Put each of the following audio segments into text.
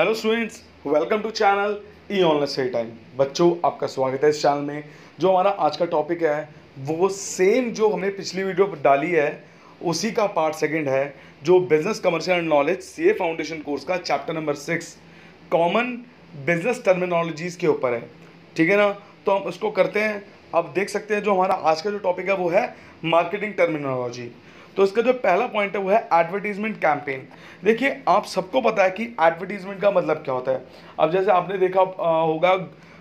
Hello students, welcome to channel E online study time. बच्चों, आपका स्वागत है इस चैनल में। जो हमारा आज का टॉपिक है वो सेम जो हमने पिछली वीडियो पर डाली है उसी का पार्ट सेकंड है, जो business commercial and knowledge CA foundation course का chapter number 6 common business terminologies के ऊपर है। ठीक है ना, तो हम उसको करते हैं। अब देख सकते हैं जो हमारा आज का जो टॉपिक है वो है मार्केटिंग टर्मिनोलॉजी। तो इसका जो पहला पॉइंट है वो है एडवर्टीजमेंट कैंपेन। देखिए, आप सबको पता है कि एडवर्टीजमेंट का मतलब क्या होता है। अब जैसे आपने देखा होगा,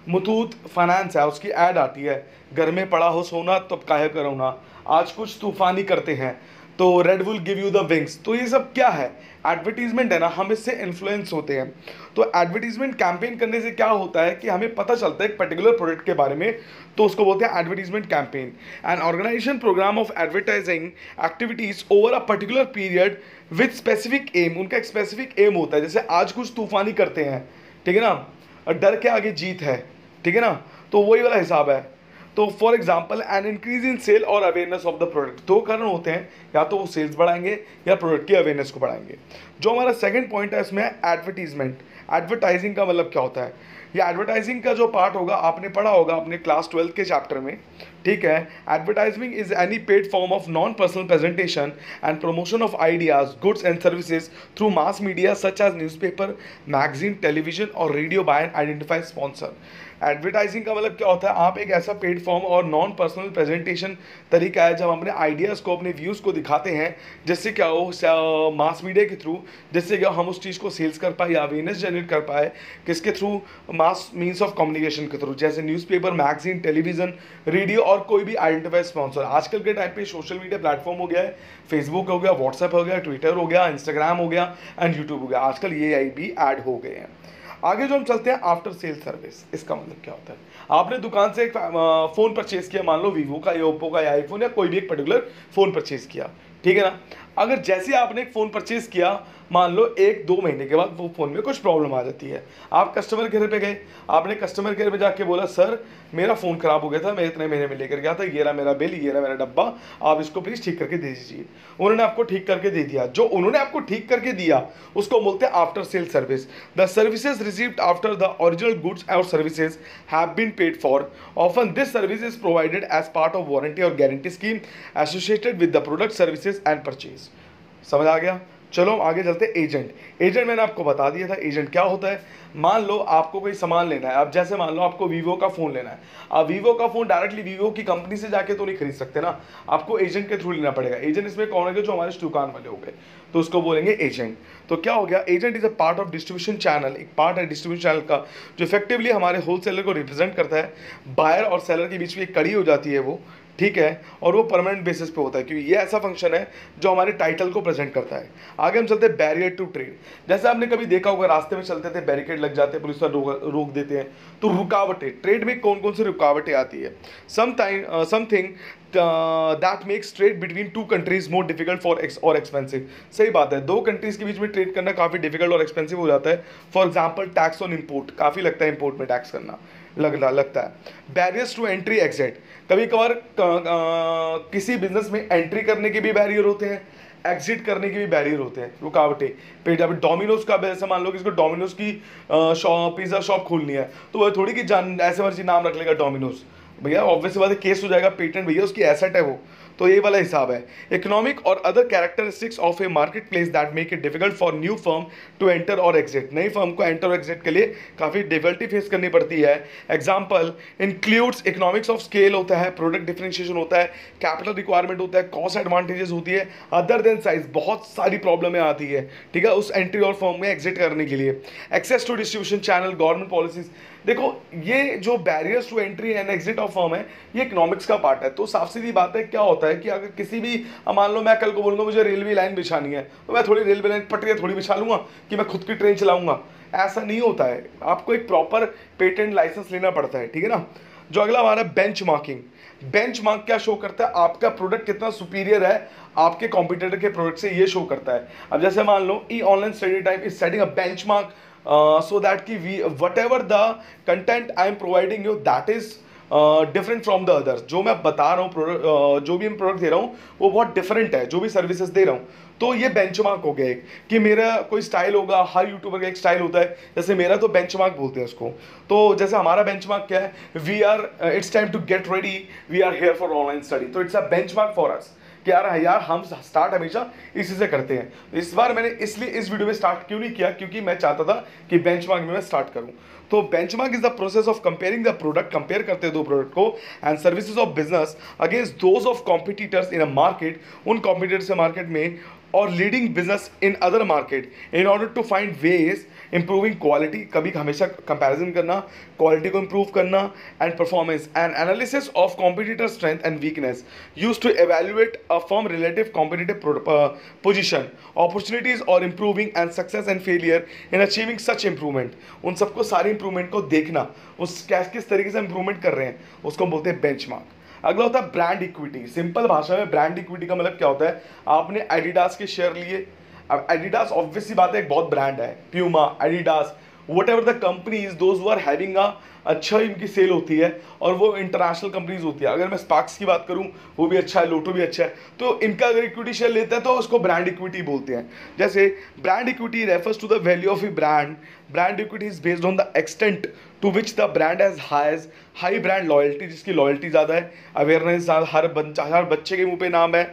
मुथूट फाइनेंस है, उसकी ऐड आती है, घर में पड़ा हो सोना तब काहे करो ना, आज कुछ तूफानी करते हैं तो red will give you the wings. तो ये सब क्या है? एडवर्टीजमेंट है ना, हम इससे इन्फ्लुएंस होते हैं। तो एडवर्टीजमेंट कैंपेन करने से क्या होता है कि हमें पता चलता है एक पर्टिकुलर प्रोडक्ट के बारे में, तो उसको बोलते हैं advertisement campaign. An organisation programme of advertising activities over a particular period with specific aim. उनका एक स्पेसिफिक एम होता है, जैसे आज कुछ तूफानी करते हैं, ठीक है ना, और डर के आगे जीत है, ठीक है ना, तो वही वाला हिसाब है। तो for example an increase in sale और अवेयरनेस ऑफ द प्रोडक्ट। दो कारण होते हैं, या तो वो सेल्स बढ़ाएंगे या प्रोडक्ट की अवेयरनेस को बढ़ाएंगे। जो हमारा सेकंड पॉइंट है इसमें एडवर्टीजमेंट। एडवर्टाइजिंग का मतलब क्या होता है? ये एडवर्टाइजिंग का जो पार्ट होगा आपने पढ़ा होगा अपने क्लास 12 के चैप्टर में, ठीक है। Advertising is any paid form of non personal presentation and promotion of ideas, goods and services through mass media such as newspaper, magazine, television और radio by an identified sponsor. Advertising का मतलब क्या होता है? आप एक ऐसा पेड फॉर्म और नॉन पर्सनल प्रेजेंटेशन तरीका है जब हम अपने आइडियाज़ को, अपने व्यूज़ को दिखाते हैं, जिससे क्या हो, मास मीडिया के थ्रू, जिससे क्या हम उस चीज़ को सेल्स कर पाए या अवेयरनेस जनरेट कर पाए। किसके through? Mass means of communication के थ्रू, जैसे न्यूज़पेपर, मैगजीन, टेलीविजन, रेडियो और कोई भी आइडेंटिफाइड स्पॉन्सर। आजकल के टाइम पे सोशल मीडिया प्लेटफॉर्म हो गया है, फेसबुक हो गया, व्हाट्सएप हो गया, ट्विटर हो गया, इंस्टाग्राम हो गया एंड यूट्यूब हो गया। आजकल ये भी ऐड हो गए हैं। आगे जो हम चलते हैं आफ्टर सेल सर्विस। इसका मतलब क्या होता है? आपने दुकान से एक फ़ोन परचेज किया, मान लो वीवो का या ओप्पो का या आईफोन या कोई भी एक पर्टिकुलर फ़ोन परचेज किया, ठीक है ना। अगर जैसे आपने एक फ़ोन परचेज किया, मान लो 1-2 महीने के बाद वो फ़ोन में कुछ प्रॉब्लम आ जाती है, आप कस्टमर केयर पे गए, आपने कस्टमर केयर में जाके बोला, सर मेरा फ़ोन ख़राब हो गया था, मैं इतने महीने में लेकर गया था, ये रहा मेरा बिल, ये रहा मेरा डब्बा, आप इसको प्लीज़ ठीक करके दे दीजिए। उन्होंने आपको ठीक करके दे दिया। जो उन्होंने आपको ठीक करके दिया उसको बोलते हैं after sale service. The services received after the original goods और services have been paid for. Often this service is provided as part of warranty और guarantee scheme associated with the product, services and purchase. समझ आ गया? चलो आगे चलते। Agent. Agent मैंने आपको बता दिया था एजेंट क्या होता है। मान लो आपको कोई सामान लेना है, अब जैसे मान लो आपको वीवो का फ़ोन लेना है, आप वीवो का फ़ोन डायरेक्टली वीवो की कंपनी से जाके तो नहीं खरीद सकते ना, आपको एजेंट के थ्रू लेना पड़ेगा। एजेंट इसमें कौन है? जो हमारे दुकान वाले हो गए, तो उसको बोलेंगे एजेंट। तो क्या हो गया? Agent is a part of distribution channel, एक पार्ट है डिस्ट्रीब्यूशन चैनल का, जो इफेक्टिवली हमारे होलसेलर को रिप्रेजेंट करता है। बायर और सेलर के बीच में एक कड़ी हो जाती है वो, ठीक है, और वो परमानेंट बेसिस पे होता है, क्योंकि ये ऐसा फंक्शन है जो हमारे टाइटल को प्रेजेंट करता है। आगे हम चलते हैं बैरियर टू ट्रेड। जैसे आपने कभी देखा होगा, रास्ते में चलते थे, बैरिकेड लग जाते हैं, पुलिस वाले रोक देते हैं। तो रुकावटें, ट्रेड में कौन कौन सी रुकावटें आती है? Something that makes trade between two countries more difficult for और एक्सपेंसिव। सही बात है, दो कंट्रीज के बीच में ट्रेड करना काफ़ी डिफिकल्ट और एक्सपेंसिव हो जाता है। For example tax on import, काफ़ी लगता है इम्पोर्ट में टैक्स करना, लगता है। बैरियर्स टू एंट्री एग्जिट, कभी कभार किसी बिजनेस में एंट्री करने के भी बैरियर होते हैं, एग्जिट करने के भी बैरियर होते हैं, रुकावटें। पे जब डोमिनोज का, जैसे मान लो किसको डोमिनोज की पिज़्ज़ा शॉप खोलनी है, तो वह थोड़ी कि जान ऐसे मर्जी नाम रख लेगा डोमिनोज, भैया ऑब्वियस बात है केस हो जाएगा, पेटेंट भैया उसकी एसेट है वो। तो ये वाला हिसाब है। इकोनॉमिक और other characteristics of a market place that make it difficult for new firm to enter और एग्जिट। नई फर्म को एंटर और एग्जिट के लिए काफ़ी डिफिकल्टी फेस करनी पड़ती है। Example includes economics of scale होता है, प्रोडक्ट डिफरेंशिएशन होता है, कैपिटल रिक्वायरमेंट होता है, कॉस्ट एडवांटेजेस होती है, अदर देन साइज, बहुत सारी प्रॉब्लमें आती है, ठीक है, उस एंट्री और फर्म में एग्जिट करने के लिए। Access to distribution channel, government policies. देखो, ये जो barriers to entry and exit of firm है, ये इकोनॉमिक्स का पार्ट है। तो साफ सीधी बात है, क्या होता है कि अगर किसी भी, मान लो मैं कल को बोलूँगा मुझे रेलवे लाइन बिछानी है, तो मैं थोड़ी रेलवे लाइन पटरियाँ थोड़ी बिछा लूँगा कि मैं खुद की ट्रेन चलाऊँगा, ऐसा नहीं होता है। आपको एक प्रॉपर पेटेंट लाइसेंस लेना पड़ता है, ठीक है ना। जो अगला हमारा बेंच मार्किंग। बेंच मार्क क्या शो करता है? आपका प्रोडक्ट कितना सुपीरियर है आपके कॉम्पिटिटर के प्रोडक्ट से, ये शो करता है। अब जैसे मान लो ई online study time is setting a benchmark so that ki we whatever the content I am providing you, that is different from the others. जो मैं बता रहा हूँ प्रोडक्ट, जो भी मैं प्रोडक्ट दे रहा हूँ वो बहुत डिफरेंट है, जो भी सर्विसेज दे रहा हूँ। तो ये बेंचमार्क हो गया एक, कि मेरा कोई स्टाइल होगा, हर यूट्यूबर का एक स्टाइल होता है, जैसे मेरा तो बेंचमार्क बोलते हैं उसको। तो जैसे हमारा बेंचमार्क क्या है, we are it's time to get ready, we are here for online study. तो it's a benchmark for us कि यार हम स्टार्ट हमेशा इसी से करते हैं। इस बार मैंने इसलिए इस वीडियो में स्टार्ट क्यों नहीं किया, क्योंकि मैं चाहता था कि बेंचमार्क में मैं स्टार्ट करूं। तो benchmark is the process of comparing the product, compare करते हैं दो प्रोडक्ट को and services of business against those of competitors in a market, उन कॉम्पिटिटर्स से मार्केट में, और leading business in other market in order to find ways improving quality, कभी हमेशा कंपैरिजन करना, क्वालिटी को इंप्रूव करना, and performance and analysis of competitor strength and weakness use to evaluate a firm relative competitive position, opportunities और improving and success and failure in achieving such improvement. उन सबको सारे इंप्रूवमेंट को देखना, उस किस तरीके से इंप्रूवमेंट कर रहे हैं, उसको हम बोलते हैं बेंचमार्क। अगला होता है ब्रांड इक्विटी। सिंपल भाषा में ब्रांड इक्विटी का मतलब क्या होता है, आपने एडिडास के शेयर लिए। अब एडिडास ऑब्वियस सी बात है एक बहुत ब्रांड है, Puma, Adidas, whatever the companies those who are having a अच्छा इनकी सेल होती है, और वो इंटरनेशनल कंपनीज होती है। अगर मैं स्पार्क्स की बात करूं वो भी अच्छा है, लोटो भी अच्छा है, तो इनका अगर इक्विटी शेयर लेता है तो उसको ब्रांड इक्विटी बोलते हैं। जैसे brand equity refers to the value of a brand, brand equity is based on the extent to which the brand has high brand loyalty, जिसकी लॉयल्टी ज़्यादा है, अवेयरनेस, हर बच्चे के मुंह पे नाम है,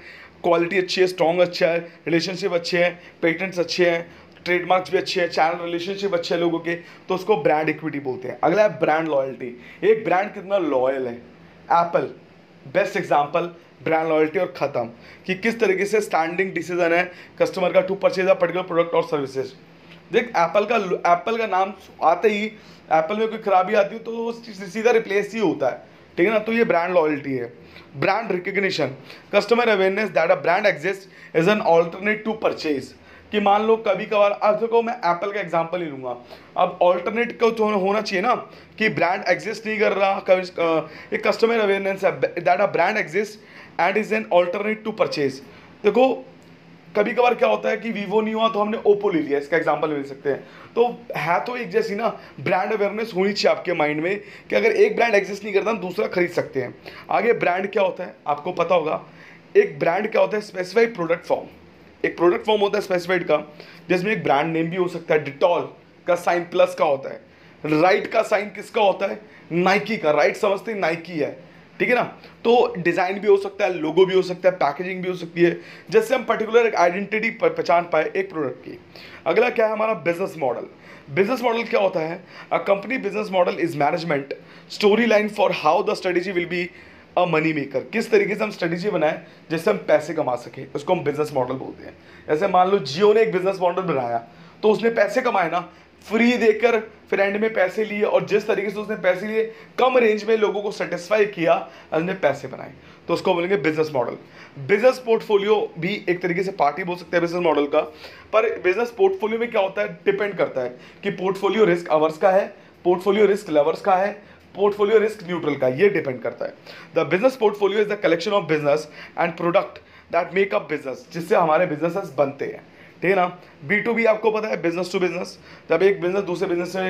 क्वालिटी अच्छी है, स्ट्रॉन्ग अच्छा है, रिलेशनशिप अच्छे हैं, पेटेंट्स अच्छे हैं, ट्रेडमार्क्स भी अच्छे हैं, चैनल रिलेशनशिप अच्छे हैं लोगों के, तो उसको ब्रांड इक्विटी बोलते हैं। अगला है ब्रांड लॉयल्टी। एक ब्रांड कितना लॉयल है, Apple best example, brand loyalty और ख़त्म, कि किस तरीके से स्टैंडिंग डिसीजन है कस्टमर का to purchase a particular product और सर्विसेज। देख एप्पल का नाम आते ही एप्पल में कोई खराबी आती है तो वो सीधा रिप्लेस ही होता है, ठीक है ना। तो ये ब्रांड लॉयल्टी है। Brand recognition, customer awareness that a brand exist is an alternate to purchase, कि मान लो कभी कभार, अब देखो मैं एप्पल का एग्जांपल ही लूंगा, अब ऑल्टरनेट को तो होना चाहिए ना, कि ब्रांड एग्जिस्ट नहीं कर रहा, एक कस्टमर अवेयरनेस है that a brand exist and is an alternate to purchase. देखो कभी कभार क्या होता है कि वीवो नहीं हुआ तो हमने ओप्पो ले लिया, इसका एग्जांपल ले सकते हैं। तो है तो एक जैसी ना, ब्रांड अवेयरनेस होनी चाहिए आपके माइंड में कि अगर एक ब्रांड एग्जिस्ट नहीं करता दूसरा खरीद सकते हैं। आगे ब्रांड क्या होता है आपको पता होगा, एक ब्रांड क्या होता है, स्पेसिफाइड प्रोडक्ट फॉर्म। एक प्रोडक्ट फॉर्म होता है स्पेसिफाइड का, जिसमें एक ब्रांड नेम भी हो सकता है। डिटॉल का साइन प्लस का होता है, राइट का साइन किसका होता है, नाइकी का, राइट समझते हैं नाइकी है, ठीक है ना। तो डिज़ाइन भी हो सकता है, लोगो भी हो सकता है, पैकेजिंग भी हो सकती है, जिससे हम पर्टिकुलर एक आइडेंटिटी पहचान पाए एक प्रोडक्ट की। अगला क्या है हमारा बिजनेस मॉडल। बिजनेस मॉडल क्या होता है, a company business model is management story line for how the strategy will be a money maker. किस तरीके से हम स्ट्रेटेजी बनाएं जिससे हम पैसे कमा सके, उसको हम बिजनेस मॉडल बोलते हैं। जैसे मान लो जियो ने एक बिजनेस मॉडल बनाया तो उसने पैसे कमाए ना, फ्री देकर फिर एंड में पैसे लिए, और जिस तरीके से उसने पैसे लिए कम रेंज में लोगों को सेटिस्फाई किया, उसने पैसे बनाए, तो उसको बोलेंगे बिजनेस मॉडल। बिजनेस पोर्टफोलियो भी एक तरीके से पार्ट ही बोल सकते हैं बिजनेस मॉडल का। पर बिजनेस पोर्टफोलियो में क्या होता है, डिपेंड करता है कि पोर्टफोलियो रिस्क अवर्स का है, पोर्टफोलियो रिस्क लवर्स का है, पोर्टफोलियो रिस्क न्यूट्रल का, ये डिपेंड करता है। The business portfolio is the collection of business and product that make up business, जिससे हमारे बिजनेसेस बनते हैं, ठीक है ना। B2B आपको पता है, बिजनेस टू बिजनेस, जब एक बिजनेस दूसरे बिजनेस से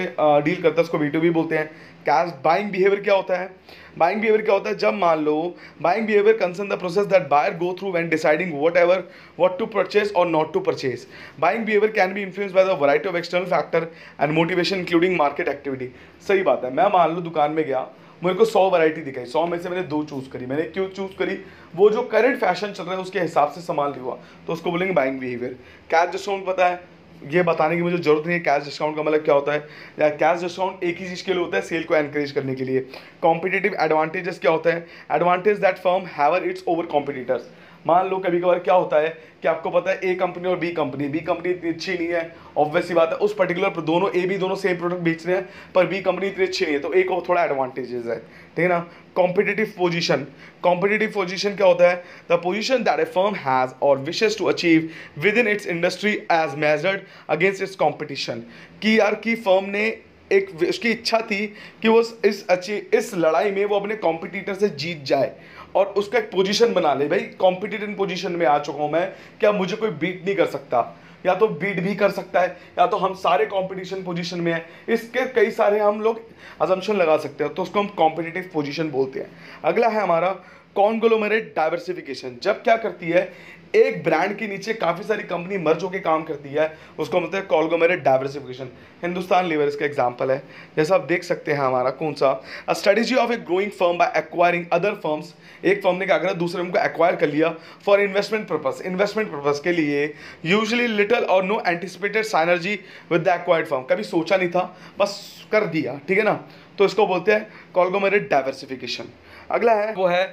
डील करता है उसको B2B बोलते हैं। कैश बाइंग बिहेवियर क्या होता है, बाइंग बिहेवियर क्या होता है, जब मान लो buying behaviour concern the process that buyer go through when deciding what to purchase और not to purchase. Buying behaviour can be influenced by the variety of external factor and motivation including market activity. सही बात है, मैं मान लो दुकान में गया, मेरे को 100 वैरायटी दिखाई, 100 में से मैंने 2 चूज़ करी। मैंने क्यों चूज़ करी, वो जो करंट फैशन चल रहा है उसके हिसाब से सामान हुआ, तो उसको बोलेंगे बाइंग बिहेवियर। कैश डिस्काउंट पता है, ये बताने की मुझे जरूरत नहीं है कैश डिस्काउंट का मतलब क्या होता है, या कैश डिस्काउंट एक ही चीज़ के लिए होता है, सेल को एनकरेज करने के लिए। कॉम्पिटिटिव एडवांटेजेस क्या होता है, advantage that firm have it's over competitors. मान लो कभी कभार क्या होता है कि आपको पता है ए कंपनी और बी कंपनी इतनी अच्छी नहीं है, ऑब्वियस सी बात है, उस पर्टिकुलर दोनों ए बी दोनों सेम प्रोडक्ट बेच रहे हैं, पर बी कंपनी इतनी अच्छी नहीं है, तो एक और थोड़ा एडवांटेजेस है, ठीक है ना। कॉम्पिटिटिव पोजीशन क्या होता है, the position that a firm has और wishes to achieve within its industry as measured against its competition. कि यार की फर्म ने एक उसकी इच्छा थी कि वो इस लड़ाई में वो अपने कॉम्पिटिटर से जीत जाए और उसका एक पोजीशन बना ले, भाई कॉम्पिटिटिव पोजीशन में आ चुका हूँ मैं, क्या मुझे कोई बीट नहीं कर सकता, या तो बीट भी कर सकता है, या तो हम सारे कंपटीशन पोजीशन में हैं, इसके कई सारे हम लोग अजम्पशन लगा सकते हैं, तो उसको हम कॉम्पिटिटिव पोजीशन बोलते हैं। अगला है हमारा कॉन्ग्लोमेरेट डाइवर्सिफिकेशन। जब क्या करती है, एक ब्रांड के नीचे काफ़ी सारी कंपनी मर्ज होकर काम करती है, उसको मतलब है कॉन्ग्लोमेरेट डाइवर्सिफिकेशन। हिंदुस्तान लीवर इसका एग्जांपल है। जैसा आप देख सकते हैं हमारा कौन सा, a strategy of a growing firm by acquiring other firms. एक फर्म ने क्या करा, दूसरे फर्म को एक्वायर कर लिया for investment purpose. Investment purpose के लिए यूजुअली लिटिल और no anticipated synergy with the acquired firm. कभी सोचा नहीं था, बस कर दिया, ठीक है ना, तो इसको बोलते हैं कॉन्ग्लोमेरेट डाइवर्सिफिकेशन। अगला है वो है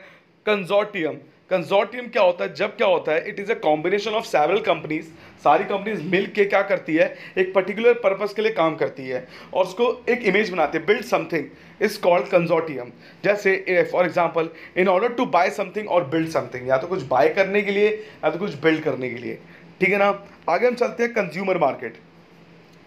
कंसोर्टियम। कंसोर्टियम क्या होता है, जब क्या होता है, it is a combination of several companies, सारी कंपनीज मिल के क्या करती है, एक पर्टिकुलर पर्पस के लिए काम करती है और उसको एक इमेज बनाते हैं, build something is called consortium. जैसे for example, in order to buy something और बिल्ड समथिंग, या तो कुछ बाय करने के लिए या तो कुछ बिल्ड करने के लिए, ठीक है ना। आगे हम चलते हैं कंज्यूमर मार्केट।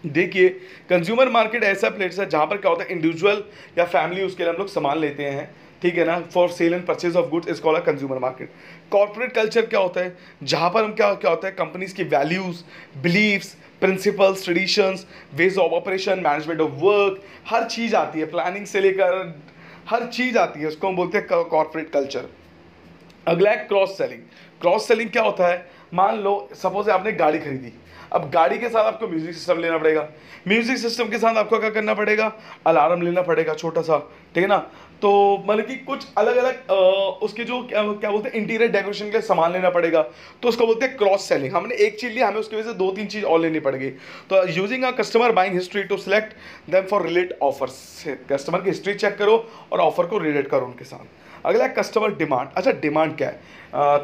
देखिए, कंज्यूमर मार्केट ऐसा प्लेस है जहाँ पर क्या होता है, इंडिविजुअल या फैमिली उसके लिए हम लोग सामान लेते हैं, ठीक है ना, for sale and purchase of goods is called a consumer market. Corporate culture क्या होता है, जहाँ पर हम क्या क्या होता है, कंपनीज की values, beliefs, principles, traditions, ways of operation, management of work, हर चीज़ आती है, प्लानिंग से लेकर हर चीज़ आती है, उसको हम बोलते हैं कॉर्पोरेट कल्चर। अगला है क्रॉस सेलिंग। क्रॉस सेलिंग क्या होता है, मान लो सपोज आपने गाड़ी खरीदी, अब गाड़ी के साथ आपको म्यूजिक सिस्टम लेना पड़ेगा, म्यूजिक सिस्टम के साथ आपको क्या करना पड़ेगा, अलार्म लेना पड़ेगा छोटा सा, ठीक है ना। तो मतलब कि कुछ अलग अलग उसके जो क्या बोलते हैं, इंटीरियर डेकोरेशन के लिए सामान लेना पड़ेगा, तो उसको बोलते हैं क्रॉस सेलिंग। हमने एक चीज़ ली, हमें उसकी वजह से दो तीन चीज़ और लेनी पड़ेगी, तो using a customer buying history to select them for relate offers. Customer की हिस्ट्री चेक करो और ऑफर को रिलेट करो उनके साथ। अगला है कस्टमर डिमांड। अच्छा, डिमांड क्या है,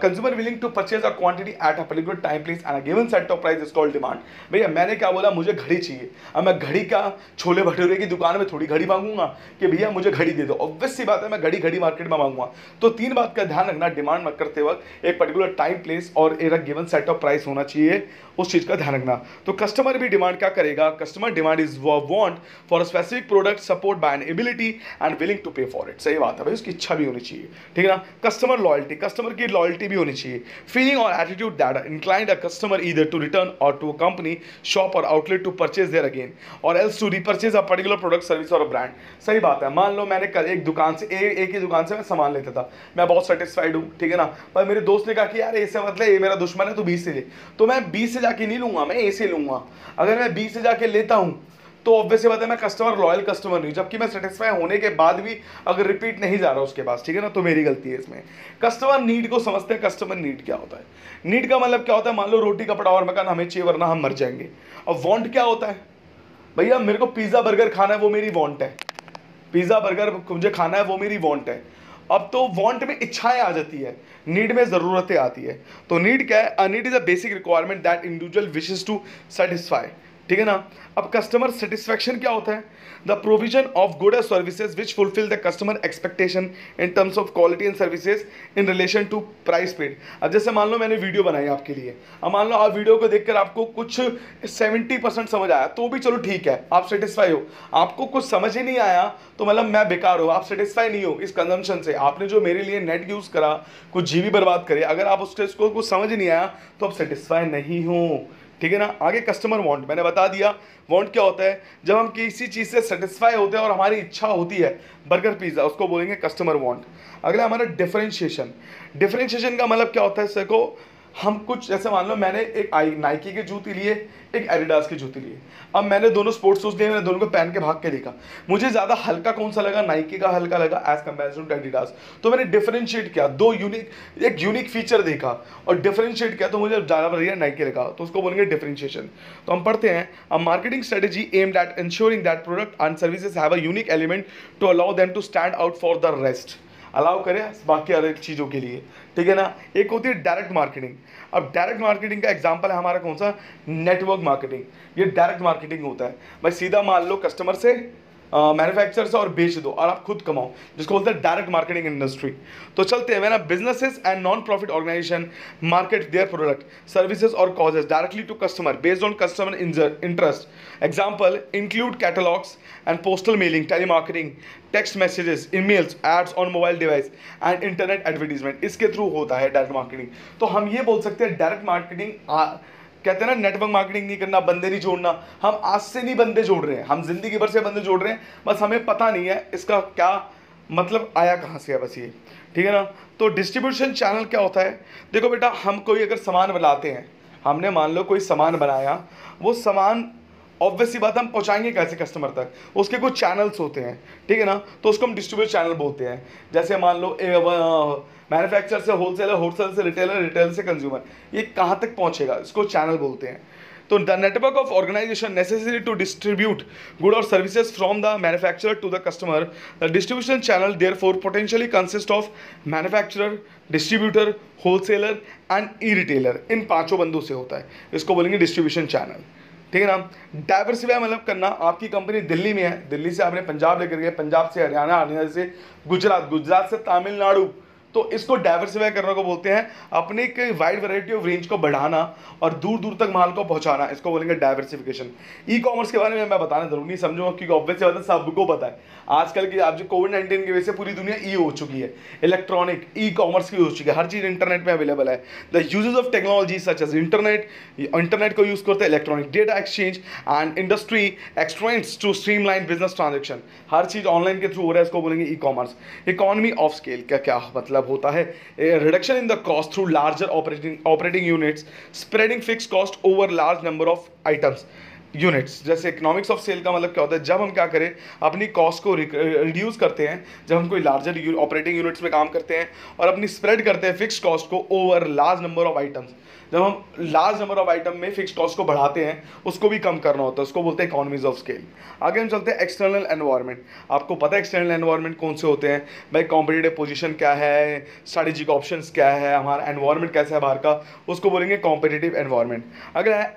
consumer willing to purchase a quantity at a particular time place and a given set of price is called demand. भैया मैंने क्या बोला, मुझे घड़ी चाहिए, अब मैं घड़ी का छोले भटूरे की दुकान में थोड़ी घड़ी मांगूंगा कि भैया मुझे घड़ी दे दो, ऑब्वियस सी बात है मैं घड़ी मार्केट में मांगूंगा। तो तीन बात का ध्यान रखना, डिमांड मत करते वक्त एक पर्टिकुलर टाइम प्लेस और एक गिवन सेट ऑफ प्राइस होना चाहिए, उस चीज़ का ध्यान रखना। तो कस्टमर भी डिमांड क्या करेगा, customer demand is want for a specific product support by an ability and willing to pay for it. सही बात है भाई, उसकी इच्छा भी होनी चाहिए, ठीक है ना। कस्टमर लॉयल्टी, कस्टमर की लॉयल्टी भी होनी चाहिए। फीलिंग और attitude that inclined a customer either to return और टू अ कंपनी शॉप और outlet to purchase there again और else to repurchase a particular product service और ब्रांड। सही बात है, मान लो मैंने कल एक दुकान से एक ही दुकान से मैं सामान लेता था, मैं बहुत सेटिस्फाइड हूँ, ठीक है ना, पर मेरे दोस्त ने कहा कि यार ऐसे मतलब ये मेरा दुश्मन है, तू 20 से ले, तो मैं 20 से जाके नहीं लूंगा, मैं ए से लूंगा। अगर मैं 20 से जाके लेता हूँ तो ऑब्वियस बात है मैं कस्टमर लॉयल कस्टमर नहीं, जबकि मैं सेटिस्फाई होने के बाद भी अगर रिपीट नहीं जा रहा उसके पास, ठीक है ना, तो मेरी गलती है इसमें। कस्टमर नीड को समझते हैं, कस्टमर नीड क्या होता है, नीड का मतलब क्या होता है, मान लो रोटी कपड़ा और मकान हमें चाहिए वरना हम मर जाएंगे। अब वांट क्या होता है, भैया मेरे को पिज्जा बर्गर खाना है, वो मेरी वांट है, पिज्जा बर्गर मुझे खाना है वो मेरी वांट है। अब तो वांट में इच्छाएं आ जाती है, नीड में ज़रूरतें आती है। तो नीड क्या है, a need is a basic requirement that individual wishes to satisfy, ठीक है ना। अब कस्टमर सेटिस्फैक्शन क्या होता है, द प्रोविजन ऑफ गुड और services which fulfil the customer expectation in terms of quality and services in relation to price paid. अब जैसे मान लो मैंने वीडियो बनाई आपके लिए, अब मान लो आप वीडियो को देखकर आपको कुछ 70% समझ आया तो भी चलो ठीक है, आप सेटिस्फाई हो। आपको कुछ समझ ही नहीं आया तो मतलब मैं बेकार हो, आप सेटिस्फाई नहीं हो इस कंजम्पशन से, आपने जो मेरे लिए नेट यूज़ करा, कुछ जीबी बर्बाद करे, अगर आप उसको कुछ समझ ही नहीं आया तो आप सेटिस्फाई नहीं हो, ठीक है ना। आगे कस्टमर वांट, मैंने बता दिया वांट क्या होता है, जब हम किसी चीज़ से सेटिस्फाई होते हैं और हमारी इच्छा होती है बर्गर पिज्ज़ा, उसको बोलेंगे कस्टमर वांट। अगला हमारा डिफरेंशिएशन। डिफरेंशिएशन का मतलब क्या होता है, इससे को हम कुछ जैसे मान लो मैंने एक नाइकी के जूते लिए, एक एडिडास के जूते लिए, अब मैंने दोनों स्पोर्ट्स शूज लिए, मैंने दोनों को पहन के भाग के देखा, मुझे ज़्यादा हल्का कौन सा लगा, नाइकी का हल्का लगा एज कंपेरिजन टू एडिडास। तो मैंने डिफरेंशिएट किया, दो एक यूनिक फीचर देखा और डिफरेंशिएट किया, तो मुझे ज़्यादा बढ़िया नाइकी लगा, तो उसको बोलेंगे डिफरेंशिएशन। तो हम पढ़ते हैं, a marketing strategy aimed at ensuring that product and services have a unique element to allow them to stand out for the rest, allow करें बाकी अलग चीज़ों के लिए, ठीक है ना। एक होती है डायरेक्ट मार्केटिंग। अब डायरेक्ट मार्केटिंग का एग्जांपल है हमारा कौन सा, नेटवर्क मार्केटिंग। ये डायरेक्ट मार्केटिंग होता है, भाई सीधा मान लो कस्टमर से मैन्युफैक्चर से और बेच दो और आप खुद कमाओ, जिसको बोलते हैं डायरेक्ट मार्केटिंग इंडस्ट्री। तो चलते हैं, मैंने businesses and non profit organization market their product services और causes directly to customer based on customer interest. Example include catalogues and postal mailing, telemarketing, text messages, emails, ads on mobile device and internet advertisement, इसके through होता है direct marketing. तो हम ये बोल सकते हैं डायरेक्ट मार्केटिंग कहते हैं ना, नेटवर्क मार्केटिंग नहीं करना, बंदे नहीं जोड़ना। हम आज से नहीं बंदे जोड़ रहे हैं, हम जिंदगी भर से बंदे जोड़ रहे हैं, बस हमें पता नहीं है इसका क्या मतलब आया कहाँ से है, बस ये, ठीक है ना। तो डिस्ट्रीब्यूशन चैनल क्या होता है? देखो बेटा, हम कोई अगर सामान बनाते हैं, हमने मान लो कोई सामान बनाया, वो सामान ऑब्वियसली बात हम पहुंचाएंगे कैसे कस्टमर तक, उसके कुछ चैनल्स होते हैं, ठीक है ना। तो उसको हम डिस्ट्रीब्यूशन चैनल बोलते हैं। जैसे मान लो मैन्युफैक्चरर से होलसेलर, होलसेलर से रिटेलर, रिटेलर से कंज्यूमर, ये कहाँ तक पहुंचेगा, इसको चैनल बोलते हैं। तो the network of organization necessary to distribute good और services from the manufacturer to the customer. The distribution channel therefore potentially consist of manufacturer, distributor, wholesaler and e retailer. इन पांचों बंदों से होता है, इसको बोलेंगे डिस्ट्रीब्यूशन चैनल, ठीक है ना। डाइवर्सिफाई मतलब करना, आपकी कंपनी दिल्ली में है, दिल्ली से आपने पंजाब लेकर गए, पंजाब से हरियाणा, हरियाणा से गुजरात, गुजरात से तमिलनाडु, तो इसको डाइवर्सिफाई करने को बोलते हैं, अपने एक वाइड वैरायटी ऑफ रेंज को बढ़ाना और दूर दूर तक माल को पहुंचाना, इसको बोलेंगे डाइवर्सिफिकेशन। ई कॉमर्स के बारे में मैं बताना जरूर नहीं समझूंगा, क्योंकि ऑब्वियसली बात है सबको पता है, आजकल की आप जो कोविड-19 की वजह से पूरी दुनिया ई हो चुकी है, इलेक्ट्रॉनिक ई कॉमर्स की हो चुकी है, हर चीज़ इंटरनेट में अवेलेबल है। The uses of technology such as internet को यूज़ करते हैं, electronic data exchange and industry extranets to streamline business transaction, हर चीज़ ऑनलाइन के थ्रू हो रहा है, इसको बोलेंगे e commerce. Economy of scale का क्या मतलब होता है? Reduction in the cost through larger operating units, spreading fix cost over large number of items units. जैसे इकोनॉमिक्स ऑफ सेल का मतलब क्या होता है? जब हम क्या करें, अपनी कॉस्ट को रिड्यूस करते हैं, जब हम कोई लार्जर ऑपरेटिंग यूनिट्स में काम करते हैं और अपनी स्प्रेड करते हैं फिक्स कॉस्ट को over large number of items, जब हम लार्ज नंबर ऑफ आइटम में फिक्स कॉस्ट को बढ़ाते हैं, उसको भी कम करना होता है, उसको बोलते हैं इकोनॉमीज ऑफ स्केल। आगे हम चलते हैं एक्सटर्नल एनवायरनमेंट। आपको पता है एक्सटर्नल एनवायरनमेंट कौन से होते हैं भाई? कॉम्पिटिटिव पोजीशन क्या है, स्ट्रेटेजिक ऑप्शंस क्या है, हमारा एनवायरनमेंट कैसा है बाहर का, उसको बोलेंगे कॉम्पिटिटिव एनवायरनमेंट। अगला है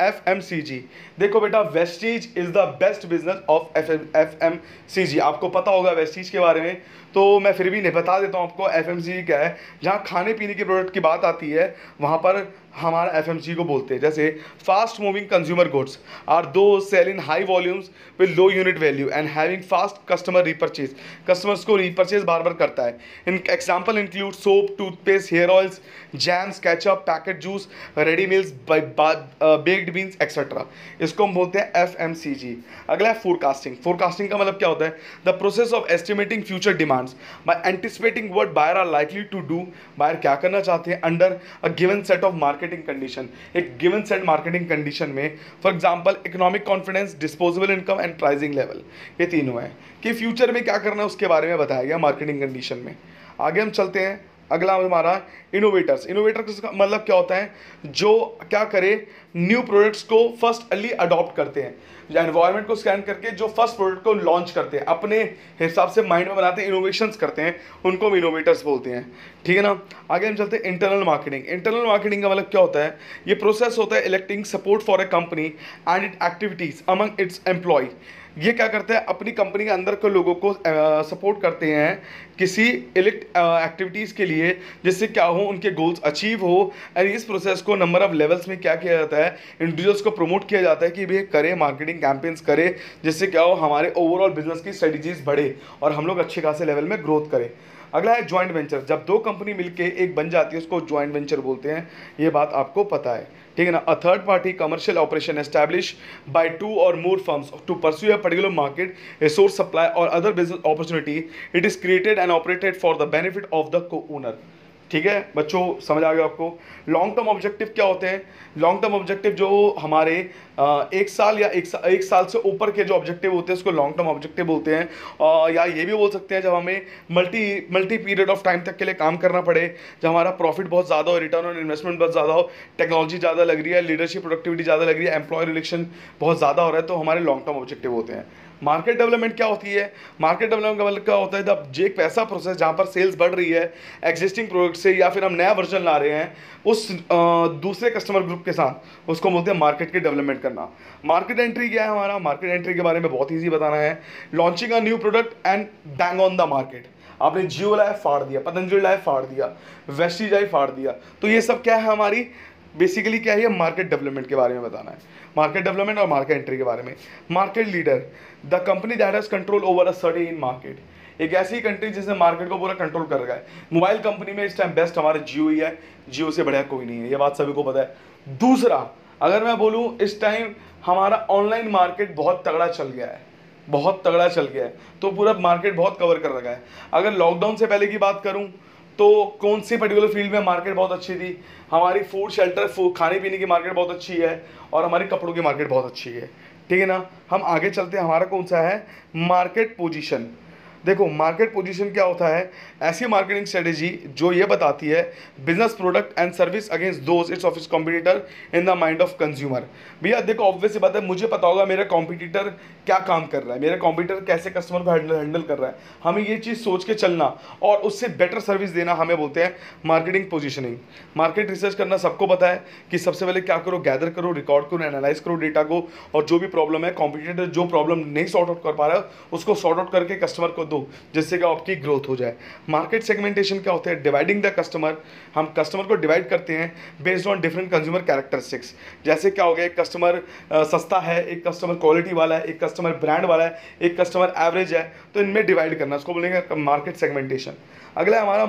FMCG। देखो बेटा, Vestige is the best business of FMCG। आपको पता होगा वेस्टीज के बारे में, तो मैं फिर भी नहीं बता देता हूँ आपको FMCG क्या है। जहाँ खाने पीने के प्रोडक्ट की बात आती है, वहाँ पर हमारा FMCG को बोलते हैं। जैसे fast moving consumer goods are to sell in high volumes with low unit value and having fast customer repurchase, customers को रीपर्चेज बार बार करता है। इन example include soap, toothpaste, hair oils, jams, ketchup, packet juice, ready meals, baked beans etcetera, इसको हम बोलते हैं FMCG। अगला है फोरकास्टिंग। फोरकास्टिंग का मतलब क्या होता है? The process of estimating future demands by anticipating what buyer are likely to do. Buyer क्या करना चाहते हैं under a given set of marketing condition, एक गिवन सेट मार्केटिंग कंडीशन में। For example economic confidence, disposable income and pricing level, ये तीनों हैं कि फ्यूचर में क्या करना है उसके बारे में बताया गया मार्केटिंग कंडीशन में। आगे हम चलते हैं, अगला हमारा इनोवेटर्स। इनोवेटर्स का मतलब क्या होता है? जो क्या करे, न्यू प्रोडक्ट्स को फर्स्ट अर्ली अडॉप्ट करते हैं, एनवायरनमेंट को स्कैन करके जो फर्स्ट प्रोडक्ट को लॉन्च करते हैं, अपने हिसाब से माइंड में बनाते हैं, इनोवेशंस करते हैं, उनको हम इनोवेटर्स बोलते हैं, ठीक है ना। आगे हम चलते हैं इंटरनल मार्केटिंग। इंटरनल मार्केटिंग का मतलब क्या होता है? ये प्रोसेस होता है electing support for a company and it activities among its employ. ये क्या करते हैं? अपनी कंपनी के अंदर के लोगों को सपोर्ट करते हैं किसी इलेक्ट एक्टिविटीज़ के लिए, जिससे क्या हो, उनके गोल्स अचीव हो। और इस प्रोसेस को नंबर ऑफ लेवल्स में क्या किया जाता है? इंडिविजुअल्स को प्रमोट किया जाता है कि भाई करें, मार्केटिंग कैंपेन्स करें, जिससे क्या हो, हमारे ओवरऑल बिजनेस की स्ट्रेटजीज बढ़े और हम लोग अच्छे खासे लेवल में ग्रोथ करें। अगला है जॉइंट वेंचर। जब दो कंपनी मिलके एक बन जाती है, उसको जॉइंट वेंचर बोलते हैं, ये बात आपको पता है, ठीक है ना। A third party commercial operation establish by two और more firms to pursue a particular market, a source supply और other business opportunity. It is created and operated for the benefit of the co owner. ठीक है बच्चों, समझ आ गया आपको। Long term objective क्या होते हैं? लॉन्ग टर्म ऑब्जेक्टिव जो हमारे एक साल या एक साल से ऊपर के जो ऑब्जेक्टिव होते हैं उसको लॉन्ग टर्म ऑब्जेक्टिव बोलते हैं। या ये भी बोल सकते हैं जब हमें मल्टी पीरियड ऑफ टाइम तक के लिए काम करना पड़े, जब हमारा प्रॉफिट बहुत ज़्यादा हो, रिटर्न ऑन इन्वेस्टमेंट बहुत ज़्यादा हो, टेक्नोलॉजी ज़्यादा लग रही है, लीडरशिप प्रोडक्टिविटी ज़्यादा लग रही है, एम्प्लॉय रिलेशन बहुत ज़्यादा हो रहा है, तो हमारे लॉन्ग टर्म ऑब्जेक्टिव होते हैं। मार्केट डेवलपमेंट क्या होती है? मार्केट डेवलपमेंट का मतलब क्या होता है? जब एक ऐसा प्रोसेस जहाँ पर सेल्स बढ़ रही है एग्जिस्टिंग प्रोडक्ट से, या फिर हम नया वर्जन ला रहे हैं उस दूसरे कस्टमर ग्रुप के साथ, उसको बोलते हैं मार्केट की डेवलपमेंट करना। मार्केट एंट्री क्या है हमारा? मार्केट एंट्री के बारे में बहुत ईजी बताना है। Launching a new product and bang on the market. आपने जियो लाया, फाड़ दिया, पतंजलि लाया, फाड़ दिया, वेस्टीज आई, फाड़ दिया, तो ये सब क्या है हमारी बेसिकली क्या है? मार्केट डेवलपमेंट के बारे में बताना है, मार्केट डेवलपमेंट और मार्केट एंट्री के बारे में। Market leader, the company that has control over a certain market. एक ऐसी कंट्री जिसने मार्केट को पूरा कंट्रोल कर रखा है। मोबाइल कंपनी में इस टाइम बेस्ट हमारे जियो ही है, जियो से बढ़िया कोई नहीं है, ये बात सभी को पता है। दूसरा, अगर मैं बोलूँ इस टाइम हमारा ऑनलाइन मार्केट बहुत तगड़ा चल गया है, बहुत तगड़ा चल गया है, तो पूरा मार्केट बहुत कवर कर रखा है। अगर लॉकडाउन से पहले की बात करूं तो कौन सी पर्टिकुलर फील्ड में मार्केट बहुत अच्छी थी? हमारी फूड शेल्टर, खाने पीने की मार्केट बहुत अच्छी है, और हमारी कपड़ों की मार्केट बहुत अच्छी है, ठीक है ना। हम आगे चलते हैं, हमारा कौन सा है मार्केट पोजीशन। देखो मार्केट पोजीशन क्या होता है? ऐसी मार्केटिंग स्ट्रेटेजी जो ये बताती है business product and service against those it's of its competitor in the mind of consumer. भैया देखो ऑब्वियस बात है, मुझे पता होगा मेरा कॉम्पिटिटर क्या काम कर रहा है, मेरा कॉम्पिटिटर कैसे कस्टमर को हैंडल कर रहा है, हमें ये चीज़ सोच के चलना और उससे बेटर सर्विस देना हमें बोलते हैं मार्केटिंग पोजीशनिंग। मार्केट रिसर्च करना सबको पता है कि सबसे पहले क्या करो, गैदर करो, रिकॉर्ड करो, एनालाइज करो डेटा को, और जो भी प्रॉब्लम है कॉम्पिटिटर जो प्रॉब्लम नहीं सॉर्ट आउट कर पा रहा है उसको सॉर्ट आउट करके कस्टमर को दो, जिससे कि आपकी ग्रोथ हो जाए। मार्केट सेगमेंटेशन क्या होता है? Dividing the customer. हम कस्टमर को डिवाइड करते हैं based on different consumer characteristics. जैसे क्या हो गया, एक कस्टमर सस्ता है, एक कस्टमर क्वालिटी वाला है, एक कस्टमर ब्रांड वाला है, एक कस्टमर एवरेज है, तो इनमें डिवाइड करना, उसको बोलेंगे मार्केट सेगमेंटेशन। अगला है हमारा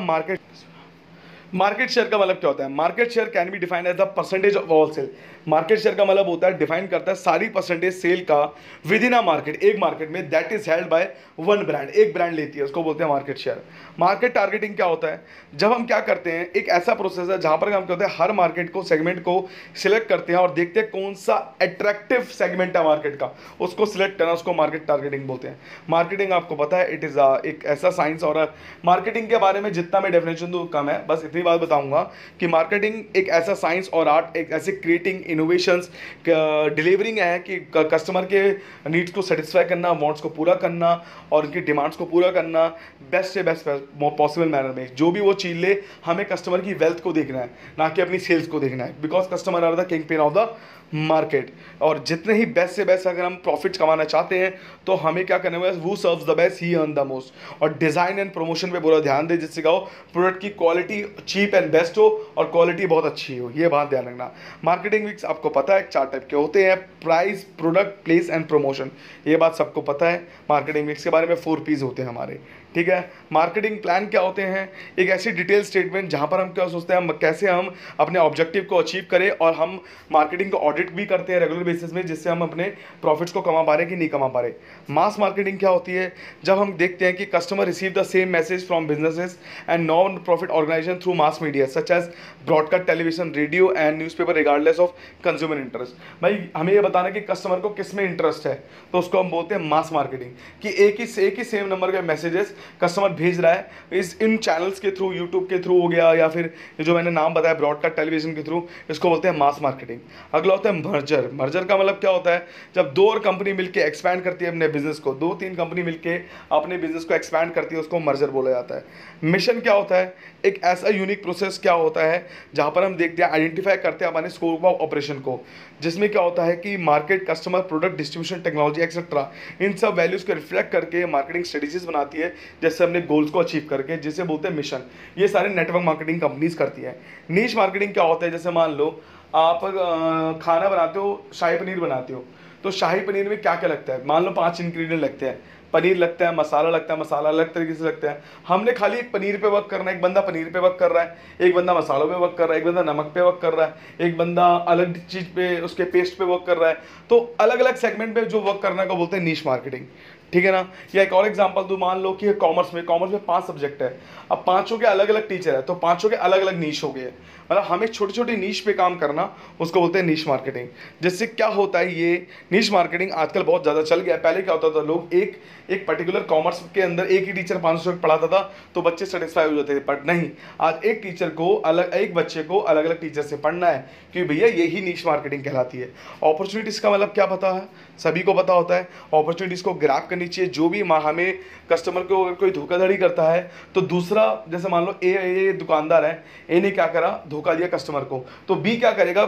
मार्केट शेयर का मतलब क्या होता है? Market share can be defined as the percentage of all sale. Market share का मतलब होता है, डिफाइन करता है सारी परसेंटेज सेल का विद इन अ मार्केट, एक मार्केट में, that is held by one brand, एक ब्रांड लेती है, उसको बोलते हैं मार्केट शेयर। मार्केट टारगेटिंग क्या होता है? जब हम क्या करते हैं, एक ऐसा प्रोसेस है जहां पर हम क्या होता है, हर मार्केट को, सेगमेंट को सिलेक्ट करते हैं और देखते हैं कौन सा अट्रैक्टिव सेगमेंट है मार्केट का, उसको सिलेक्ट करना, उसको मार्केट टारगेटिंग बोलते हैं। मार्केटिंग आपको पता है इट इज एक ऐसा साइंस, और मार्केटिंग के बारे में जितना मैं डेफिनेशन दूँ कम है, बस इतनी बात बताऊंगा कि मार्केटिंग एक ऐसा साइंस और आर्ट, एक ऐसे क्रिएटिंग इनोवेशंस, डिलीवरिंग है कि कस्टमर के नीड्स को सेटिस्फाई करना, वांट्स को पूरा करना और उनकी डिमांड्स को पूरा करना बेस्ट से बेस्ट पॉसिबल मैनर में। जो भी वो चीज़ ले, हमें कस्टमर की वेल्थ को देखना है, ना कि अपनी सेल्स को देखना है, because customer are the kingpin of the market. और जितने ही बेस्ट से बेस्ट अगर हम प्रॉफिट्स कमाना चाहते हैं तो हमें क्या करना है, वो serves the best he earn the most. और डिज़ाइन एंड प्रमोशन पे पूरा ध्यान दे, जिससे क्या हो, प्रोडक्ट की क्वालिटी चीप एंड बेस्ट हो और क्वालिटी बहुत अच्छी हो, ये बात ध्यान रखना। मार्केटिंग मिक्स आपको पता है 4 टाइप के होते हैं, price, product, place and promotion, ये बात सबको पता है। मार्केटिंग मिक्स के बारे में 4 P's होते हैं हमारे, ठीक है। मार्केटिंग प्लान क्या होते हैं? एक ऐसी डिटेल स्टेटमेंट जहां पर हम क्या सोचते हैं, कैसे हम अपने ऑब्जेक्टिव को अचीव करें, और हम मार्केटिंग को ऑडिट भी करते हैं रेगुलर बेसिस में, जिससे हम अपने प्रॉफिट्स को कमा पा रहे कि नहीं कमा पा रहे। मास मार्केटिंग क्या होती है? जब हम देखते हैं कि customer receive the same message from businesses and non profit organisation through mass media such as broadcast, television, radio and newspaper regardless of consumer interest. भाई हमें ये बताना कि कस्टमर को किस में इंटरेस्ट है, तो उसको हम बोलते हैं मास मार्केटिंग, कि एक ही सेम नंबर के मैसेजेस कस्टमर भेज रहा है इस इन चैनल्स के थ्रू, यूट्यूब के थ्रू हो गया, या फिर जो मैंने नाम बताया ब्रॉडकास्ट, टेलीविजन के थ्रू, इसको बोलते हैं मास मार्केटिंग। अगला होता है मर्जर। मर्जर का मतलब क्या होता है? जब 2 और कंपनी मिलकर एक्सपैंड करती है अपने बिजनेस को, 2-3 कंपनी मिलकर अपने बिजनेस को एक्सपैंड करती है, उसको मर्जर बोला जाता है। मिशन क्या होता है? एक ऐसा यूनिक प्रोसेस क्या होता है जहां पर हम देखते हैं, आइडेंटिफाई करते हैं हमारे स्कोप ऑफ ऑपरेशन को, जिसमें क्या होता है कि market, customer, product, distribution, technology etcetera, इन सब वैल्यूज को रिफ्लेक्ट करके मार्केटिंग स्ट्रेटेजीज बनाती है, जैसे हमने गोल्स को अचीव करके, जिसे बोलते हैं मिशन। ये सारे नेटवर्क मार्केटिंग कंपनीज करती है। नीश मार्केटिंग क्या होता है? जैसे मान लो आप खाना बनाते हो, शाही पनीर बनाते हो, तो शाही पनीर में क्या क्या लगता है? मान लो 5 इंग्रेडिएंट लगते हैं, पनीर लगता है, मसाला लगता है, मसाला अलग तरीके से लगता है। हमने खाली एक पनीर पे वर्क करना है, एक बंदा पनीर पे वर्क कर रहा है, एक बंदा मसालों पे वर्क कर रहा है, एक बंदा नमक पे वर्क कर रहा है, एक बंदा अलग चीज़ पे, उसके पेस्ट पे वर्क कर रहा है। तो अलग अलग सेगमेंट पे जो वर्क करने को बोलते हैं नीश मार्केटिंग, ठीक है ना। या एक और एग्जांपल दूं, मान लो कि कॉमर्स में 5 सब्जेक्ट है, अब 5 के अलग अलग टीचर है, तो 5 के अलग अलग नीश हो गए, मतलब हमें छोटी छोटी नीश पे काम करना, उसको बोलते हैं नीश मार्केटिंग। जिससे क्या होता है, ये नीश मार्केटिंग आजकल बहुत ज़्यादा चल गया है। पहले क्या होता था, लोग एक पर्टिकुलर कॉमर्स के अंदर एक ही टीचर 500 पढ़ाता था तो बच्चे सेटिस्फाई हो जाते थे, बट नहीं, आज एक टीचर को एक बच्चे को अलग अलग टीचर से पढ़ना है, क्योंकि भैया यही नीश मार्केटिंग कहलाती है। अपॉर्चुनिटीज़ का मतलब क्या पता है? सभी को पता होता है, अपॉर्चुनिटीज़ को ग्रैब करनी चाहिए। जो भी हमें कस्टमर को अगर कोई धोखाधड़ी करता है, तो दूसरा, जैसे मान लो ए दुकानदार है, ए ने क्या करा, धोखा दिया कस्टमर को, तो बी क्या करेगा,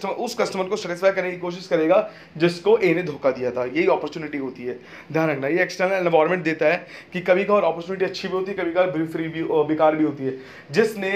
उस कस्टमर को सेटिस्फाई करने की कोशिश करेगा जिसको ए ने धोखा दिया था। यही अपॉर्चुनिटी होती है, ध्यान रखना। ये एक्सटर्नल एनवायरनमेंट देता है कि कभी कभार अपॉर्चुनिटी अच्छी भी होती है, कभी कभार फ्री भी, बेकार भी होती है।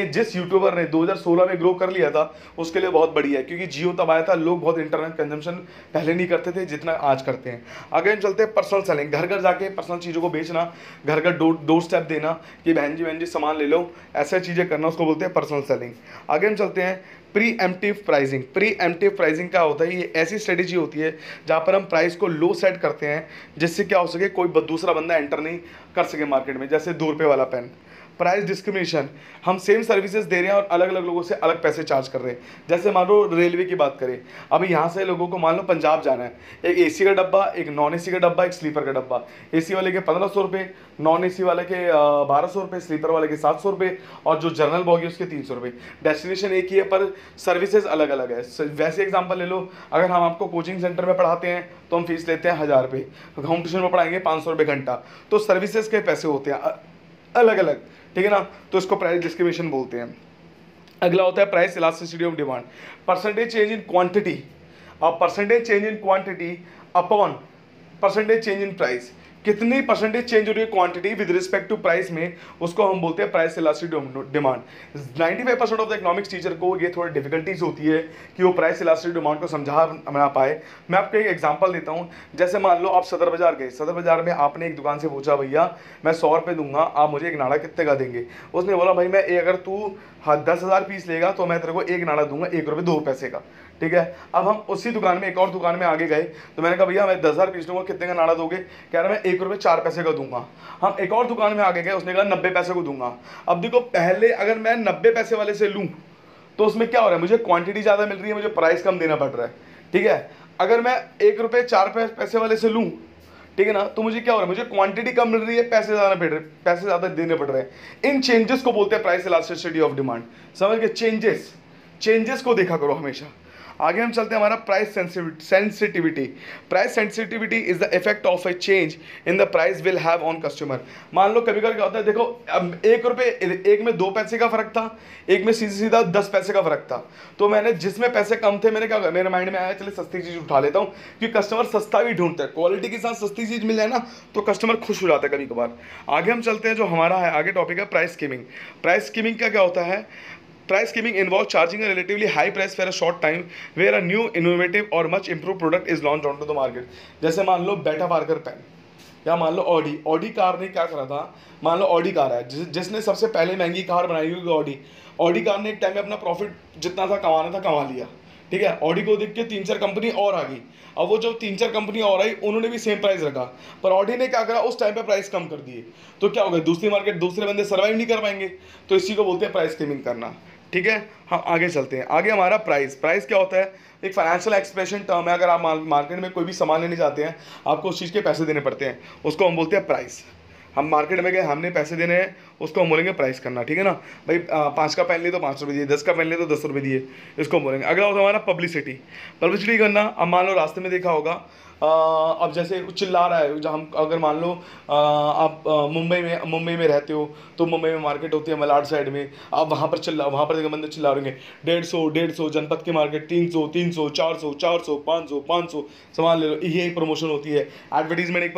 जिस यूट्यूबर ने 2016 में ग्रो कर लिया था, उसके लिए बहुत बढ़िया है, क्योंकि जियो तब आया था, लोग बहुत इंटरनेट कंजम्पशन पहले नहीं करते थे, जितना कितना आज करते हैं। आगे हम चलते हैं पर्सनल सेलिंग, घर घर जाके पर्सनल चीज़ों को बेचना, घर घर डोर स्टेप देना कि बहन जी सामान ले लो, ऐसा चीज़ें करना, उसको बोलते हैं पर्सनल सेलिंग। आगे हम चलते हैं pre emptive pricing. Pre emptive pricing क्या होता है? ये ऐसी स्ट्रेटेजी होती है जहाँ पर हम प्राइस को लो सेट करते हैं जिससे क्या हो सके, कोई दूसरा बंदा एंटर नहीं कर सके मार्केट में। जैसे 2 रुपये वाला पेन। प्राइस डिस्क्रिमिनेशन, हम सेम सर्विसेज दे रहे हैं और अलग अलग लोगों से अलग पैसे चार्ज कर रहे हैं। जैसे मान लो रेलवे की बात करें, अभी यहाँ से लोगों को मान लो पंजाब जाना है, एक एसी का डब्बा, एक नॉन एसी का डब्बा, एक स्लीपर का डब्बा। एसी वाले के 1500 रुपये, नॉन एसी वाले के 1200 रुपये, स्लीपर वाले के 700 रुपये और जो जनरल बॉगी उसके 300 रुपये। डेस्टिनेशन एक ही है पर सर्विसेज अलग अलग है। वैसे एग्जाम्पल ले लो, अगर हम आपको कोचिंग सेंटर में पढ़ाते हैं तो हम फीस लेते हैं 1000 रुपये, होम ट्यूशन में पढ़ाएंगे 500 रुपये घंटा, तो सर्विसेज के पैसे होते हैं अलग अलग, ठीक है ना। तो इसको प्राइस डिस्क्रिमिनेशन बोलते हैं। अगला होता है price elasticity of demand, percentage change in quantity और percentage change in quantity upon percentage change in price. कितनी परसेंटेज चेंज हो रही है quantity with respect to price में, उसको हम बोलते हैं price elasticity of demand. 95% of the economics teacher को ये थोड़ी डिफिकल्टीज होती है कि वो प्राइस इलास्टिसिटी डिमांड को समझा ना पाए। मैं आपको एक एग्जांपल देता हूँ। जैसे मान लो आप सदर बाजार गए, सदर बाजार में आपने एक दुकान से पूछा, भैया मैं 100 रुपये दूंगा, आप मुझे एक नाड़ा कितने का देंगे? उसने बोला भाई मैं अगर तू 10,000 पीस लेगा तो मैं तेरे को एक नाड़ा दूंगा 1 रुपये 2 पैसे का, ठीक है। अब हम उसी दुकान में एक और दुकान में आगे गए तो मैंने कहा भैया मैं 10,000 पीस लूँगा, कितने का नाड़ा दोगे? कह रहा मैं 1 रुपये 4 पैसे का दूंगा। हम एक और दुकान में आगे गए, उसने कहा 90 पैसे को दूंगा। अब देखो पहले अगर मैं 90 पैसे वाले से लूँ तो उसमें क्या हो रहा है, मुझे क्वांटिटी ज़्यादा मिल रही है, मुझे प्राइस कम देना पड़ रहा है, ठीक है। अगर मैं 1 रुपये 4 पैसे वाले से लूँ, ठीक है ना, तो मुझे क्या हो रहा है, मुझे क्वांटिटी कम मिल रही है, पैसे ज़्यादा देने पड़ रहे हैं। इन चेंजेस को बोलते हैं प्राइस इलास्टिसिटी ऑफ डिमांड। समझ के? चेंजेस को देखा करो हमेशा। आगे हम चलते हैं हमारा price sensitivity. Price sensitivity is the effect of A change in the price will have on customer. मान लो कभी कभी क्या होता है, देखो अब 1 रुपये, एक में 2 पैसे का फर्क था, एक में सीधा 10 पैसे का फर्क था। तो मैंने जिसमें पैसे कम थे, मैंने क्या, मेरे माइंड में आया चले सस्ती चीज़ उठा लेता हूँ, क्योंकि कस्टमर सस्ता भी ढूंढता है, क्वालिटी के साथ सस्ती चीज़ मिल जाए ना तो कस्टमर खुश हो जाता है कभी कभार। आगे हम चलते हैं, जो हमारा है आगे टॉपिक है प्राइस स्कीमिंग। प्राइस स्कीमिंग का क्या होता है? Price skimming involves charging a relatively high price for a short time where a new, innovative or much improved product is launched onto the market. जैसे मान लो बेटा पार्कर पेन, या मान लो Audi car ने क्या करा था, मान लो ऑडी कार है जिसने सबसे पहले महंगी कार बनाई हुई ऑडी कार ने एक टाइम में अपना प्रॉफिट जितना था कमाना था कमा लिया, ठीक है। ऑडी को देख के 3-4 कंपनी और आ गई। अब वो जो 3-4 कंपनी और आई उन्होंने भी सेम प्राइस रखा, पर ऑडी ने क्या करा, उस टाइम पे प्राइस कम कर दिए। तो क्या होगा, दूसरी मार्केट दूसरे बंदे सर्वाइव नहीं कर पाएंगे। तो इसी को बोलते हैं प्राइस स्कीमिंग करना, ठीक है। हम आगे चलते हैं। आगे हमारा प्राइस क्या होता है? एक फाइनेंशियल एक्सप्रेशन टर्म है। अगर आप मार्केट में कोई भी सामान लेने जाते हैं, आपको उस चीज़ के पैसे देने पड़ते हैं, उसको हम बोलते हैं प्राइस। हम मार्केट में गए, हमने पैसे देने हैं, उसको हम बोलेंगे प्राइस करना, ठीक है ना। भाई 5 का पेन लिए तो 5 रुपये दिए, 10 का पेन लिए तो 10 रुपये दिए, इसको हम बोलेंगे। अगला होता है हमारा पब्लिसिटी करना। अब मान लो रास्ते में देखा होगा, अब जैसे चिल्ला रहा है, जहाँ हम अगर मान लो आप मुंबई में रहते हो तो मुंबई में मार्केट होती है मलाड साइड में, आप वहाँ पर देखो बंदे चिल्ला रहे हैं 150 जनपद की मार्केट 300 400 500 सामान ले लो, ये एक प्रमोशन होती है। एडवर्टीजमेंट एक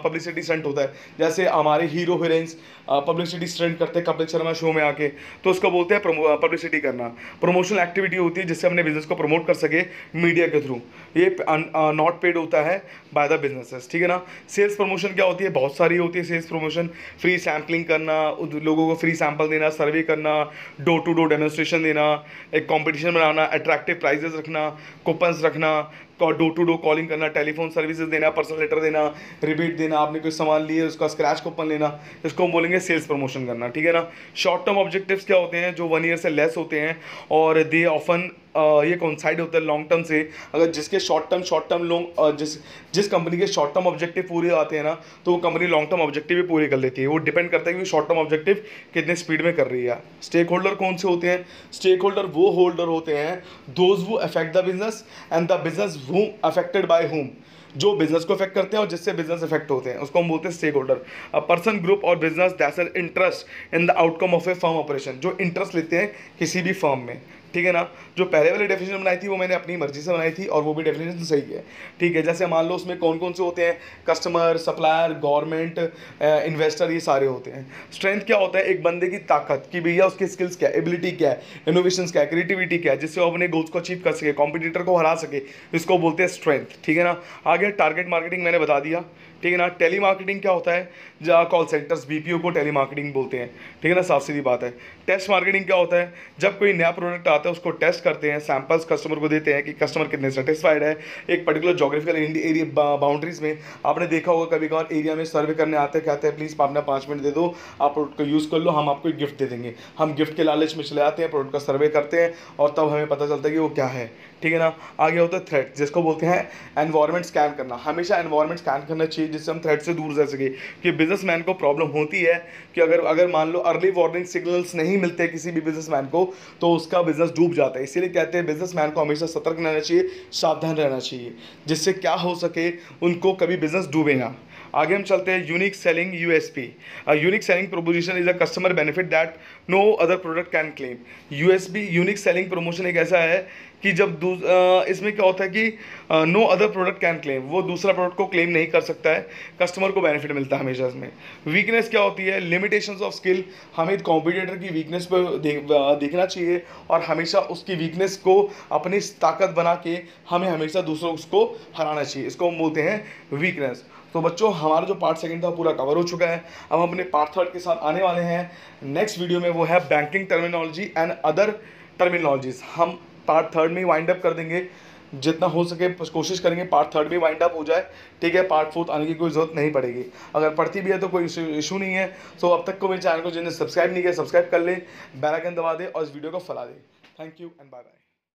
पब्लिसिटी स्टंट होता है। जैसे हमारे हीरो हीरोइंस पब्लिसिटी स्टंट करते हैं कपिल शर्मा शो में आके, तो उसको बोलते हैं पब्लिसिटी करना। प्रमोशनल एक्टिविटी होती है जिससे अपने बिजनेस को प्रमोट कर सके मीडिया के थ्रू, ये नॉट पेड होता है बाय द बिजनेसेस, ठीक है ना। सेल्स प्रमोशन क्या होती है? बहुत सारी होती है सेल्स प्रमोशन। फ्री सैम्पलिंग करना, लोगों को फ्री सैंपल देना, सर्वे करना, डोर टू डोर डेमोन्स्ट्रेशन देना, एक कंपटीशन बनाना, अट्रैक्टिव प्राइजेस रखना, कूपन्स रखना, डोर टू डोर कॉलिंग करना, टेलीफोन सर्विसेज देना, पर्सनल लेटर देना, रिबेट देना, आपने कोई सामान लिए उसका स्क्रैच कूपन लेना, इसको हम बोलेंगे सेल्स प्रमोशन करना, ठीक है ना। शॉर्ट टर्म ऑब्जेक्टिव्स क्या होते हैं? जो 1 ईयर से लेस होते हैं और दे ऑफन ये कोइंसाइड होता है लॉन्ग टर्म से। अगर जिसके शॉर्ट टर्म लॉन्ग जिस कंपनी के शॉर्ट टर्म ऑब्जेक्टिव पूरे आते हैं ना, तो वो कंपनी लॉन्ग टर्म ऑब्जेक्टिव भी पूरे कर लेती है। वो डिपेंड करता है कि शॉर्ट टर्म ऑब्जेक्टिव कितने स्पीड में कर रही है। स्टेक होल्डर कौन से होते हैं? स्टेक होल्डर वो होल्डर होते हैं दोज वो affect the business and the business whom affected by whom, जो बिजनेस को अफेक्ट करते हैं और जिससे बिजनेस अफेक्ट होते हैं, उसको हम बोलते हैं stakeholder. A person, group और business that's an interest in the outcome of a firm operation, जो इंटरेस्ट लेते हैं किसी भी फर्म में, ठीक है ना। जो पहले वाली डेफिनेशन बनाई थी वो मैंने अपनी मर्जी से बनाई थी और वो भी डेफिनेशन सही है, ठीक है। जैसे मान लो उसमें कौन कौन से होते हैं, कस्टमर, सप्लायर, गवर्नमेंट, इन्वेस्टर, ये सारे होते हैं। स्ट्रेंथ क्या होता है, एक बंदे की ताकत कि भैया उसकी स्किल्स क्या है, एबिलिटी क्या है, इनोवेशन क्या है, क्रिएटिविटी क्या है, जिससे वो अपने गोल्स को अचीव कर सके, कॉम्पिटिटर को हरा सके, इसको बोलते हैं स्ट्रेंथ, ठीक है ना। आगे टारगेट मार्केटिंग मैंने बता दिया, ठीक है ना। टेली मार्केटिंग क्या होता है, जहाँ कॉल सेंटर्स, बीपीओ को टेली मार्केटिंग बोलते हैं, ठीक है ना, साफ सीधी बात है। टेस्ट मार्केटिंग क्या होता है, जब कोई नया प्रोडक्ट आता है उसको टेस्ट करते हैं, सैंपल्स कस्टमर को देते हैं कि कस्टमर कितने सेटिस्फाइड है। एक पर्टिकुलर जोग्राफिकल एरिया बाउंड्रीज में आपने देखा होगा कभी कभार एरिया में सर्वे करने आते हैं, कहते हैं प्लीज़ आप अपना 5 मिनट दे दो, आप प्रोडक्ट को यूज़ कर लो, हम आपको एक गिफ्ट दे देंगे। हम गिफ्ट के लालच में चले आते हैं, प्रोडक्ट का सर्वे करते हैं और तब हमें पता चलता है कि वो क्या है, ठीक है ना। आगे होता है थ्रेट, जिसको बोलते हैं एनवायरनमेंट स्कैन करना। हमेशा एनवायरनमेंट स्कैन करना चाहिए जिससे हम थ्रेट से दूर रह सके। कि बिजनेसमैन को प्रॉब्लम होती है कि अगर मान लो अर्ली वार्निंग सिग्नल्स नहीं मिलते किसी भी बिजनेसमैन को तो उसका बिजनेस डूब जाता है। इसीलिए कहते हैं बिजनेसमैन को हमेशा सतर्क रहना चाहिए, सावधान रहना चाहिए, जिससे क्या हो सके उनको कभी बिजनेस डूबे ना। आगे हम चलते हैं unique selling USP. Unique selling proposition is a customer benefit that no other product can claim. USP unique selling promotion एक ऐसा है कि जब इसमें क्या होता है कि no other product can claim, वो दूसरा प्रोडक्ट को क्लेम नहीं कर सकता है, कस्टमर को बेनिफिट मिलता है हमेशा इसमें। वीकनेस क्या होती है, लिमिटेशंस ऑफ स्किल। हमें कॉम्पिटिटर की वीकनेस पर देखना चाहिए और हमेशा उसकी वीकनेस को अपनी ताकत बना के हमें हमेशा दूसरों को हराना चाहिए, इसको हम बोलते हैं वीकनेस। तो बच्चों हमारा जो पार्ट सेकंड था पूरा कवर हो चुका है। अब हम अपने पार्ट थर्ड के साथ आने वाले हैं नेक्स्ट वीडियो में, वो है banking terminology and other terminologies. हम पार्ट थर्ड में ही वाइंड अप कर देंगे, जितना हो सके कोशिश करेंगे पार्ट थर्ड में वाइंड अप हो जाए, ठीक है। पार्ट फोर्थ आने की कोई जरूरत नहीं पड़ेगी, अगर पढ़ती भी है तो कोई इशू नहीं है। तो अब तक को मेरे चैनल को जिन्हें सब्सक्राइब नहीं किया सब्सक्राइब कर ले, बेल आइकन दबा दे और इस वीडियो को फैला दे। Thank you and bye bye.